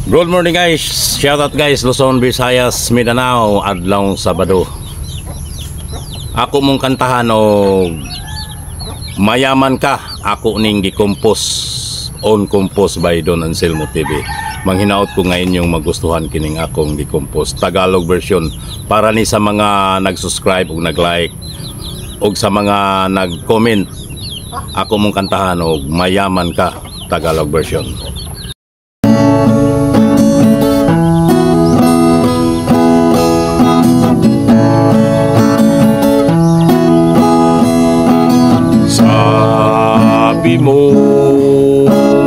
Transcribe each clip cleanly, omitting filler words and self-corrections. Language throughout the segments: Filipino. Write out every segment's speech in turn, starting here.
Good morning guys, shout out guys, Luzon, Visayas, Mindanao, adlaw Sabado. Ako mong kantahan og mayaman ka, ako ning gikompos on compose by Don Anselmo TV. Manghinaot ko ngayon yung magustuhan kining akong gikompos Tagalog version para ni sa mga nag-subscribe ug nag-like ug sa mga nag-comment. Ako mong kantahan og mayaman ka, Tagalog version. Sabi mo,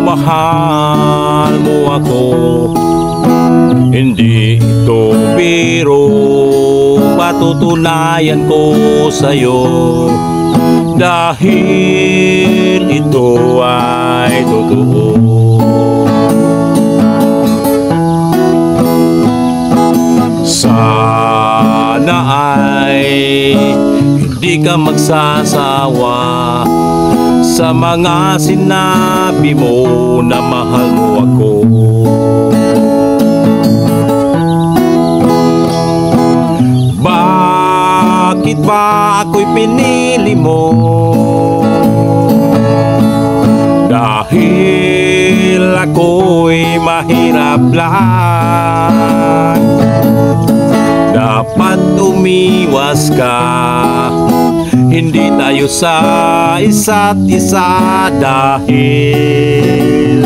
mahal mo ako, hindi ito biro, patutunayan ko sa'yo, dahil ito ay totoo. Sana ay hindi ka magsasawa sa mga sinabi mo na mahal mo ako. Bakit ba ako'y pinili mo? Dahil ako'y mahirap lang. Dapat umiwas ka, hindi tayo sa isa't isa dahil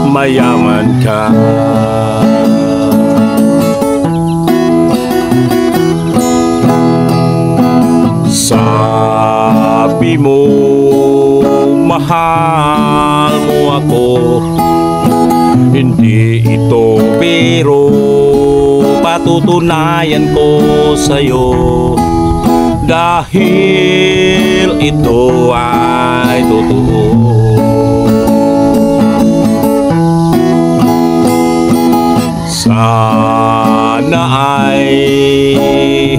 mayaman ka. Sabi mo, mahal mo ako, hindi ito biro, patutunayan ko sa'yo, dahil ito ay totoo. Sana ay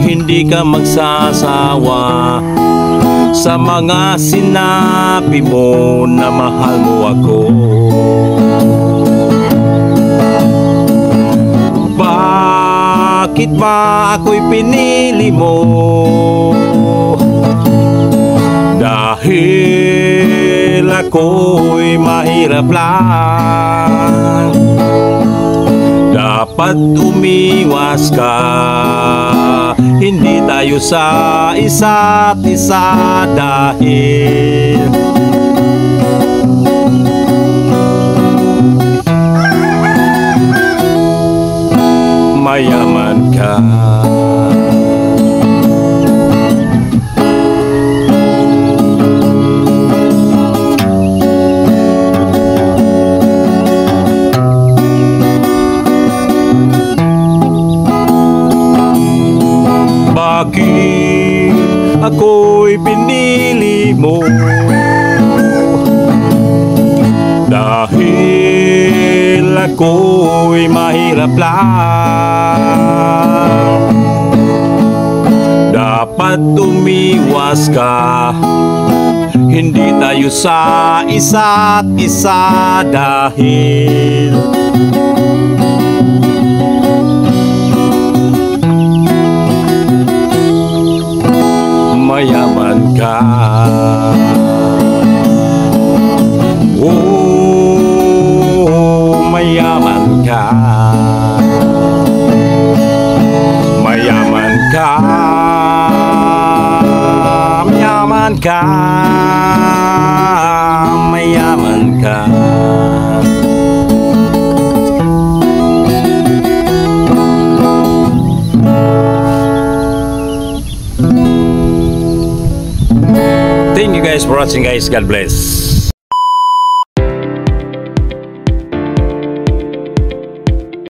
hindi ka magsasawa sa mga sinabi mo na mahal mo ako. Bakit ba ako'y pinili mo? Dahil ako'y mahirap lang. Dapat umiwas ka, hindi tayo sa isa't isa dahil mayaman ka. Bakit ako'y pinili mo? Dahil ako'y mahirap lang. Dapat umiwas ka, hindi tayo sa isa't isa dahil mayaman ka. Oh, mayaman ka. Mayaman ka. Mayaman ka. Mayaman ka. Thank you guys for watching guys. God bless.